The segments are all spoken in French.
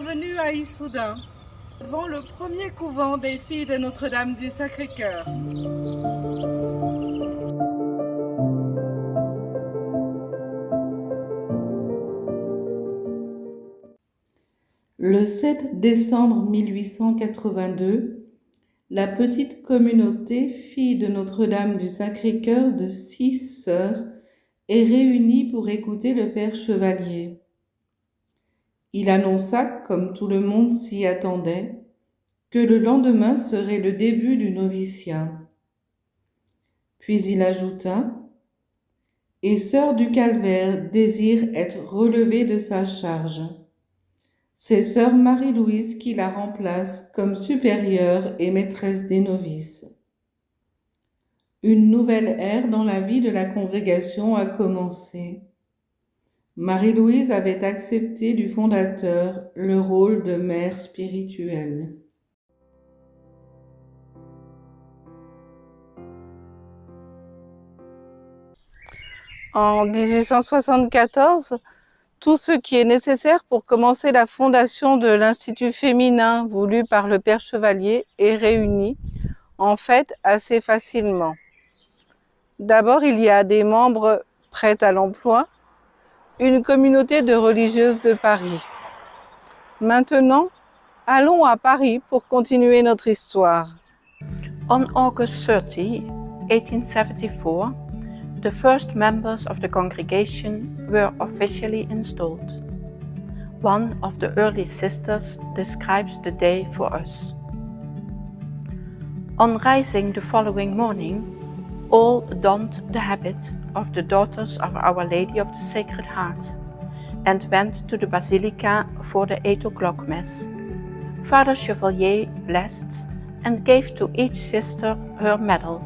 Bienvenue à Issoudun, devant le premier couvent des filles de Notre-Dame du Sacré-Cœur. Le 7 décembre 1882, la petite communauté Filles de Notre-Dame du Sacré-Cœur de 6 sœurs est réunie pour écouter le Père Chevalier. Il annonça, comme tout le monde s'y attendait, que le lendemain serait le début du noviciat. Puis il ajouta « Et Sœur du Calvaire désire être relevée de sa charge. C'est Sœur Marie-Louise qui la remplace comme supérieure et maîtresse des novices. » Une nouvelle ère dans la vie de la congrégation a commencé. Marie-Louise avait accepté du fondateur le rôle de mère spirituelle. En 1874, tout ce qui est nécessaire pour commencer la fondation de l'Institut féminin voulu par le Père Chevalier est réuni, en fait, assez facilement. D'abord, il y a des membres prêts à l'emploi, une communauté de religieuses de Paris. Maintenant, allons à Paris pour continuer notre histoire. On August 30, 1874, the first members of the congregation were officially installed. One of the early sisters describes the day for us. On rising the following morning, all donned the habit of the Daughters of Our Lady of the Sacred Heart and went to the Basilica for the 8 o'clock Mass. Father Chevalier blessed and gave to each sister her medal,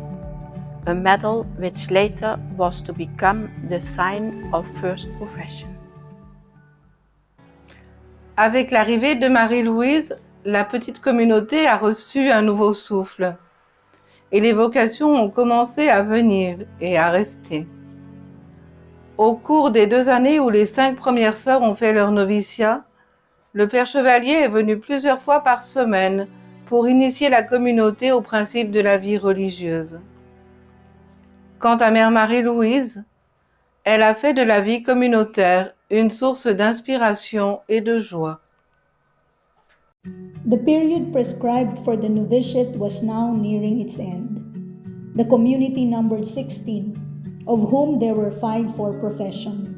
a medal which later was to become the sign of first profession. Avec l'arrivée de Marie-Louise, la petite communauté a reçu un nouveau souffle et les vocations ont commencé à venir et à rester. Au cours des 2 années où les 5 premières sœurs ont fait leur noviciat, le Père Chevalier est venu plusieurs fois par semaine pour initier la communauté au principe de la vie religieuse. Quant à Mère Marie-Louise, elle a fait de la vie communautaire une source d'inspiration et de joie. The period prescribed for the novitiate was now nearing its end. The community numbered 16, of whom there were 5 for profession.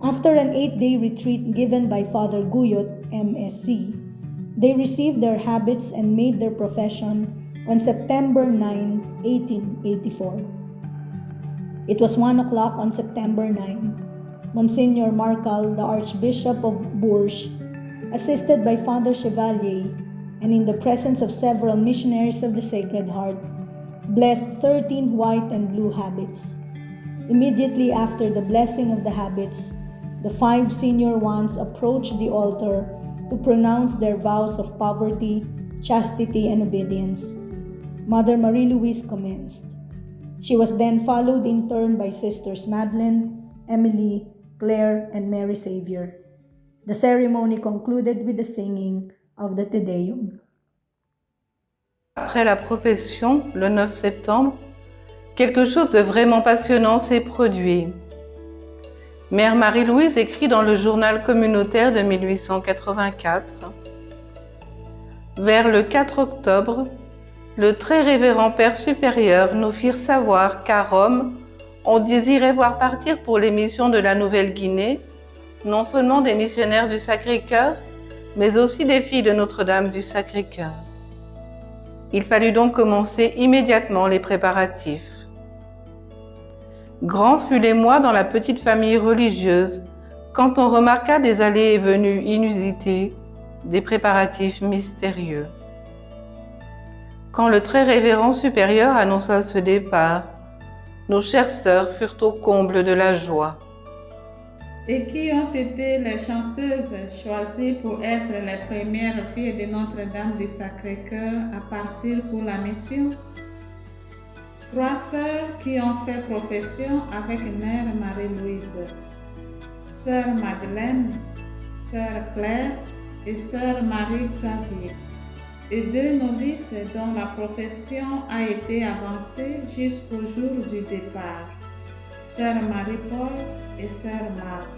After an 8-day retreat given by Father Guyot, MSc, they received their habits and made their profession on September 9, 1884. It was 1 o'clock on September 9. Monsignor Marcal, the Archbishop of Bourges, assisted by Father Chevalier, and in the presence of several missionaries of the Sacred Heart, blessed 13 white and blue habits. Immediately after the blessing of the habits, the 5 senior ones approached the altar to pronounce their vows of poverty, chastity, and obedience. Mother Marie-Louise commenced. She was then followed in turn by Sisters Madeleine, Emily, Claire, and Mary Savior. The ceremony concluded with the singing of the Te Deum. Après la profession, le 9 septembre, quelque chose de vraiment passionnant s'est produit. Mère Marie-Louise écrit dans le journal communautaire de 1884 « Vers le 4 octobre, le très révérend Père supérieur nous firent savoir qu'à Rome, on désirait voir partir pour les missions de la Nouvelle-Guinée non seulement des missionnaires du Sacré-Cœur, mais aussi des filles de Notre-Dame du Sacré-Cœur. Il fallut donc commencer immédiatement les préparatifs. Grand fut l'émoi dans la petite famille religieuse quand on remarqua des allées et venues inusitées, des préparatifs mystérieux. Quand le très révérend supérieur annonça ce départ, nos chères sœurs furent au comble de la joie. Et qui ont été les chanceuses choisies pour être les premières filles de Notre-Dame du Sacré-Cœur à partir pour la mission? 3 sœurs qui ont fait profession avec Mère Marie-Louise. Sœur Madeleine, Sœur Claire et sœur Marie-Xavier, et 2 novices dont la profession a été avancée jusqu'au jour du départ, sœur Marie-Paul et sœur Marthe.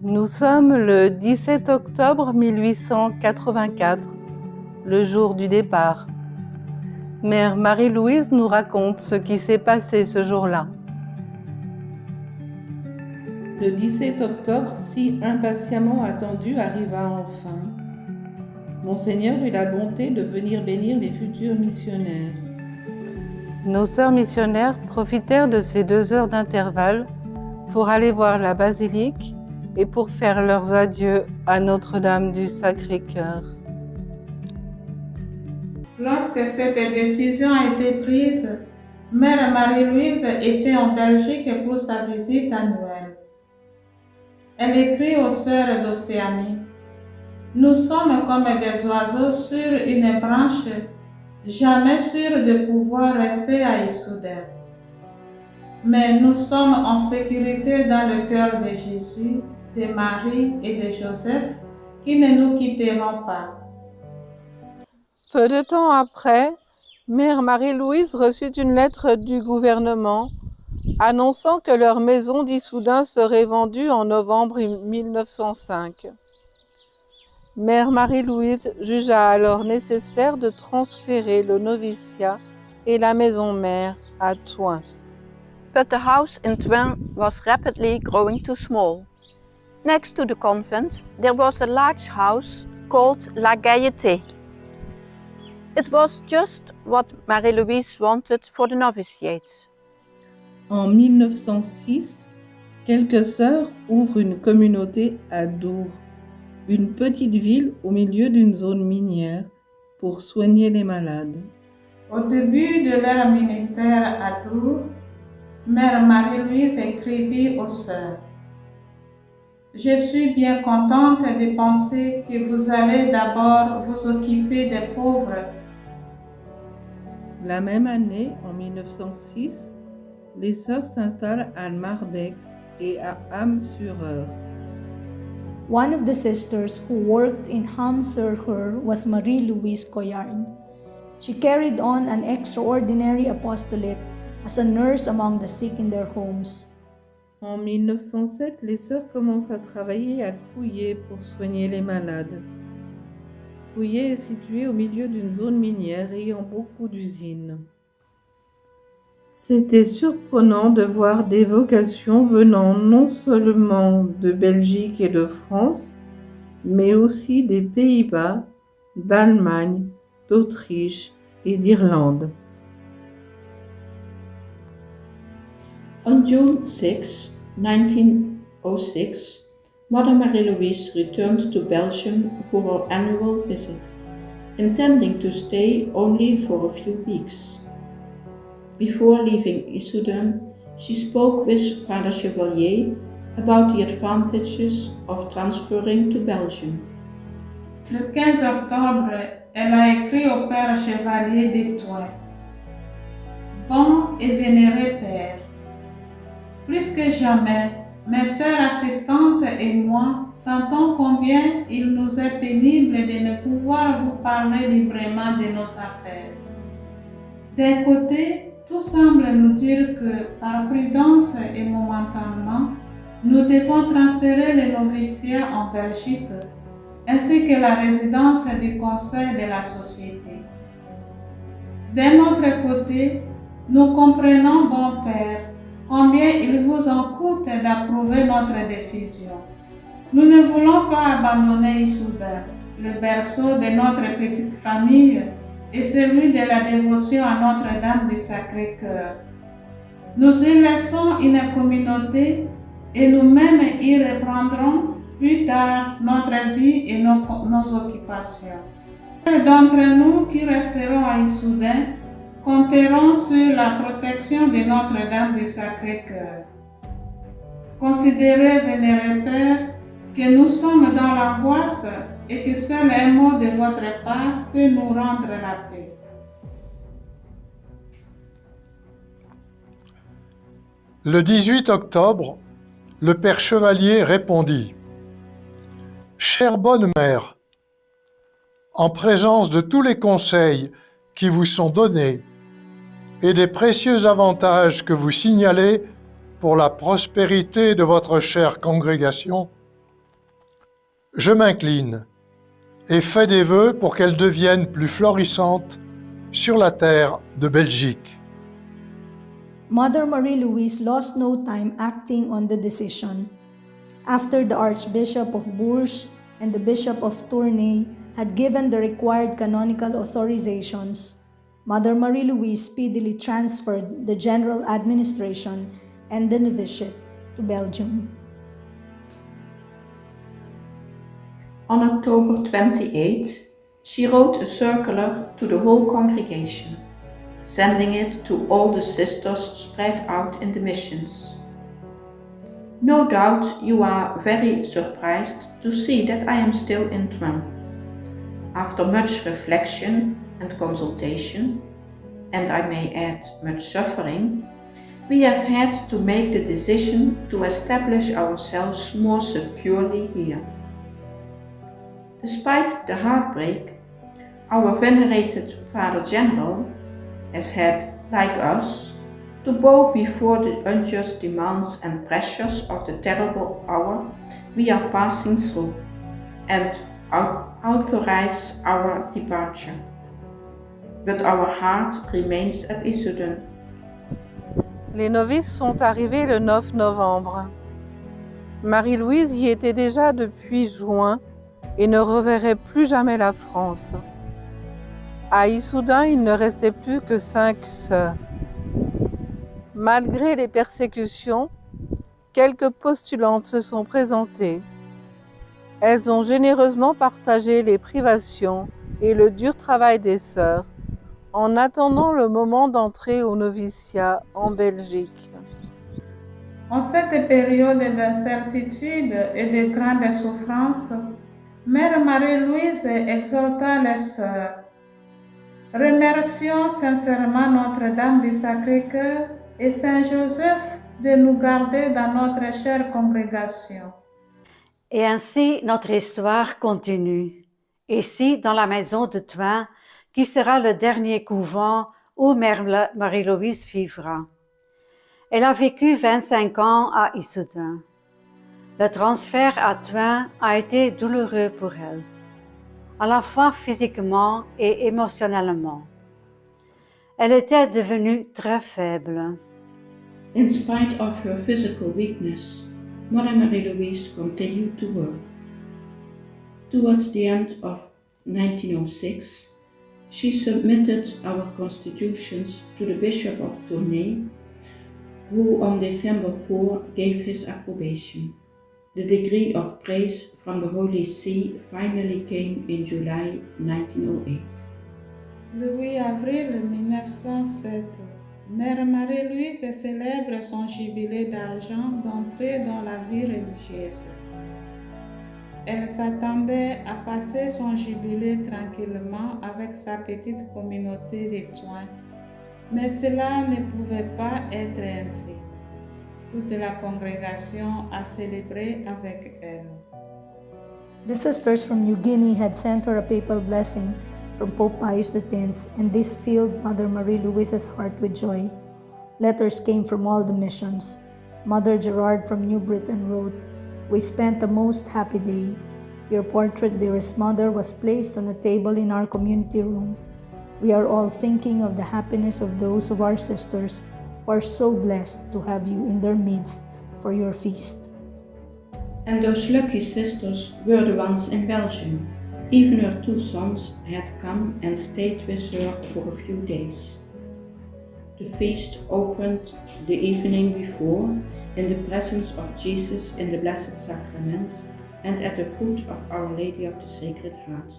Nous sommes le 17 octobre 1884, le jour du départ. Mère Marie-Louise nous raconte ce qui s'est passé ce jour-là. Le 17 octobre, si impatiemment attendu, arriva enfin. Monseigneur eut la bonté de venir bénir les futurs missionnaires. Nos sœurs missionnaires profitèrent de ces 2 heures d'intervalle pour aller voir la basilique et pour faire leurs adieux à Notre-Dame du Sacré-Cœur. Lorsque cette décision a été prise, Mère Marie-Louise était en Belgique pour sa visite annuelle. Elle écrit aux sœurs d'Océanie: « Nous sommes comme des oiseaux sur une branche, jamais sûrs de pouvoir rester à Issoudun. Mais nous sommes en sécurité dans le cœur de Jésus, de Marie et de Joseph, qui ne nous quitteront pas. » Peu de temps après, Mère Marie-Louise reçut une lettre du gouvernement annonçant que leur maison d'Issoudun serait vendue en novembre 1905. Mère Marie-Louise jugea alors nécessaire de transférer le noviciat et la maison mère à Thuin. But the house in Thuin was rapidly growing too small. Next to the convent, there was a large house called La Gaieté. It was just what Marie-Louise wanted for the novitiate. En 1906, quelques sœurs ouvrent une communauté à Dour, une petite ville au milieu d'une zone minière, pour soigner les malades. Au début de leur ministère à Dour, Mère Marie-Louise écrivit aux sœurs: « Je suis bien contente de penser que vous allez d'abord vous occuper des pauvres. » La même année, en 1906, les sœurs s'installent à Marbex et à Ham-sur-Eure. One of the sisters who worked in Ham-sur-Eure was Marie-Louise Coyard. She carried on an extraordinary apostolate as a nurse among the sick in their homes. En 1907, les sœurs commencent à travailler à Couillé pour soigner les malades. Couillé est situé au milieu d'une zone minière ayant beaucoup d'usines. C'était surprenant de voir des vocations venant non seulement de Belgique et de France, mais aussi des Pays-Bas, d'Allemagne, d'Autriche et d'Irlande. On June 6, 1906, Mother Marie-Louise returned to Belgium for her annual visit, intending to stay only for a few weeks. Before leaving Issoudun, she spoke with Father Chevalier about the advantages of transferring to Belgium. Le 15 octobre, elle a écrit au Père Chevalier de Thuin: « Bon et vénéré Père, plus que jamais, mes sœurs assistantes et moi sentons combien il nous est pénible de ne pouvoir vous parler librement de nos affaires. D'un côté, tout semble nous dire que, par prudence et momentanément, nous devons transférer le noviciat en Belgique, ainsi que la résidence du conseil de la société. D'un autre côté, nous comprenons, bon Père, combien il vous en coûte d'approuver notre décision. Nous ne voulons pas abandonner Issoudun, le berceau de notre petite famille et celui de la dévotion à Notre-Dame du Sacré-Cœur. Nous y laissons une communauté et nous-mêmes y reprendrons plus tard notre vie et nos occupations. Ceux d'entre nous qui resteront à Issoudun compteront sur la protection de Notre-Dame du Sacré-Cœur. Considérez, vénéré Père, que nous sommes dans l'angoisse et que seul un mot de votre part peut nous rendre la paix. Le 18 octobre, le Père Chevalier répondit: Chère bonne mère, en présence de tous les conseils qui vous sont donnés et des précieux avantages que vous signalez pour la prospérité de votre chère congrégation, je m'incline et fais des vœux pour qu'elle devienne plus florissante sur la terre de Belgique. Mother Marie-Louise lost no time acting on the decision. After the Archbishop of Bourges and the Bishop of Tournai had given the required canonical authorizations, Mother Marie-Louise speedily transferred the general administration and the novitiate to Belgium. On October 28, she wrote a circular to the whole congregation, sending it to all the sisters spread out in the missions. No doubt you are very surprised to see that I am still in Twen. After much reflection and consultation, and I may add much suffering, we have had to make the decision to establish ourselves more securely here. Despite the heartbreak, our venerated Father General has had, like us, to bow before the unjust demands and pressures of the terrible hour we are passing through, and authorize our departure. But our heart remains at Issoudun. Les novices sont arrivés le 9 novembre. Marie-Louise y était déjà depuis juin et ne reverrait plus jamais la France. À Issoudun, il ne restait plus que 5 sœurs. Malgré les persécutions, quelques postulantes se sont présentées. Elles ont généreusement partagé les privations et le dur travail des sœurs en attendant le moment d'entrer au noviciat en Belgique. En cette période d'incertitude et de grande souffrance, Mère Marie-Louise exhorta les sœurs. Remercions sincèrement Notre-Dame du Sacré-Cœur et Saint-Joseph de nous garder dans notre chère congrégation. Et ainsi, notre histoire continue. Ici, dans la maison de Twen, qui sera le dernier couvent où Mère Marie-Louise vivra. Elle a vécu 25 ans à Issoudun. Le transfert à Twen a été douloureux pour elle, à la fois physiquement et émotionnellement. Elle était devenue très faible. In spite of her physical weakness, Mother Marie-Louise continued to work. Towards the end of 1906, she submitted our constitutions to the Bishop of Tournai, who on December 4 gave his approbation. The degree of praise from the Holy See finally came in July 1908. Le 8 avril 1907, Mère Marie-Louise célèbre son jubilé d'argent d'entrée dans la vie religieuse. Elle s'attendait à passer son jubilé tranquillement avec sa petite communauté de Twen, mais cela ne pouvait pas être ainsi. Toute la congrégation a célébré avec elle. The sisters from New Guinea had sent her a papal blessing from Pope Pius X, and this filled Mother Marie-Louise's heart with joy. Letters came from all the missions. Mother Gerard from New Britain wrote, "We spent a most happy day. Your portrait, dearest Mother, was placed on a table in our community room. We are all thinking of the happiness of those of our sisters who are so blessed to have you in their midst for your feast." And those lucky sisters were the ones in Belgium. Even her 2 sons had come and stayed with her for a few days. The feast opened the evening before in the presence of Jesus in the Blessed Sacrament and at the foot of Our Lady of the Sacred Heart.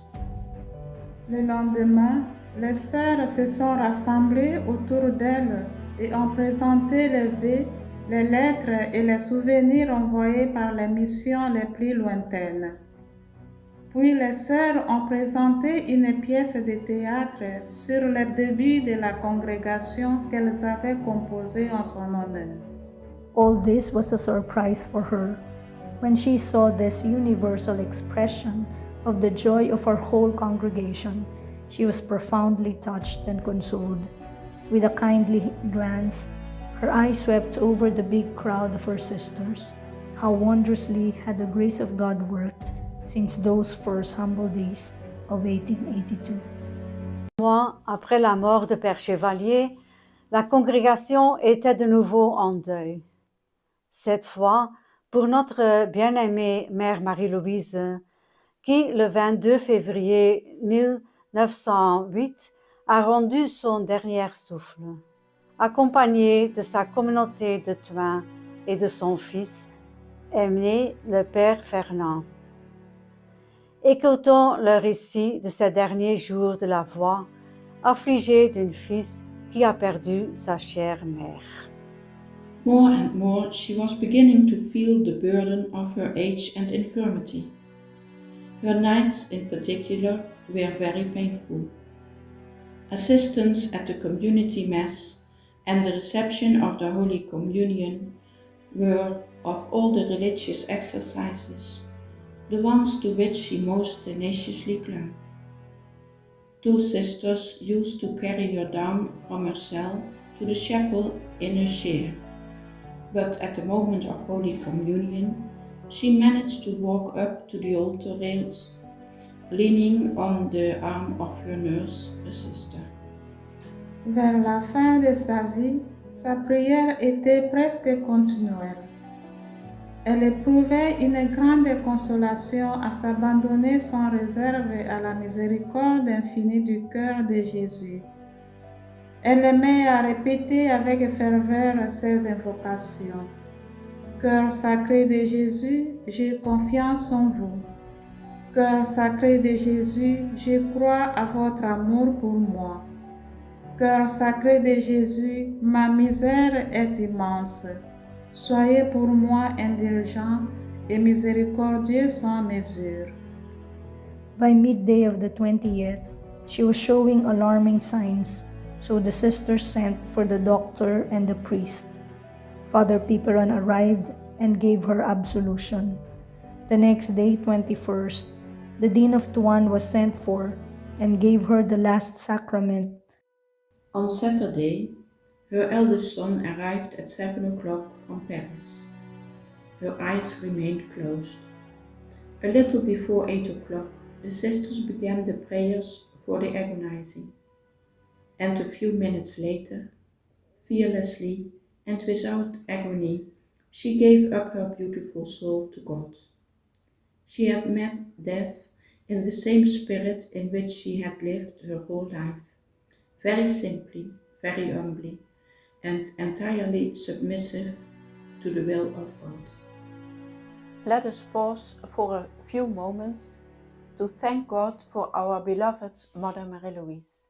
Le lendemain, les sœurs se sont rassemblées autour d'elle et ont présenté les vœux, les lettres et les souvenirs envoyés par les missions les plus lointaines. Puis les sœurs ont présenté une pièce de théâtre sur le début de la congrégation qu'elles avaient composée en son honneur. All this was a surprise for her. When she saw this universal expression of the joy of our whole congregation, she was profoundly touched and consoled. With a kindly glance, her eye swept over the big crowd of her sisters. How wondrously had the grace of God worked since those first humble days of 1882. Mois après la mort de Père Chevalier, la congrégation était de nouveau en deuil. Cette fois, pour notre bien-aimée Mère Marie-Louise, qui, le 22 février 1908, a rendu son dernier souffle, accompagnée de sa communauté de Thuin et de son fils, aimé le Père Fernand. Écoutons le récit de ces derniers jours de la voix, affligée d'un fils qui a perdu sa chère mère. More and more she was beginning to feel the burden of her age and infirmity. Her nights in particular were very painful. Assistance at the community mass and the reception of the Holy Communion were, of all the religious exercises, the ones to which she most tenaciously clung. 2 sisters used to carry her down from her cell to the chapel in a chair, but at the moment of Holy Communion, she managed to walk up to the altar rails, leaning on the arm of her nurse, a sister. Vers la fin de sa vie, sa prière était presque continuelle. Elle éprouvait une grande consolation à s'abandonner sans réserve à la miséricorde infinie du cœur de Jésus. Elle aimait à répéter avec ferveur ses invocations. Cœur sacré de Jésus, j'ai confiance en vous. Cœur sacré de Jésus, je crois à votre amour pour moi. Cœur sacré de Jésus, ma misère est immense. Soyez pour moi indulgent et miséricordieux sans mesure. By midday of the 20th, she was showing alarming signs, so the sisters sent for the doctor and the priest. Father Piperon arrived and gave her absolution. The next day, 21st, the Dean of Thuan was sent for and gave her the last sacrament. On Saturday, her eldest son arrived at 7 o'clock from Paris. Her eyes remained closed. A little before 8 o'clock, the sisters began the prayers for the agonizing. And a few minutes later, fearlessly and without agony, she gave up her beautiful soul to God. She had met death in the same spirit in which she had lived her whole life, very simply, very humbly, and entirely submissive to the will of God. Let us pause for a few moments to thank God for our beloved Mother Marie-Louise.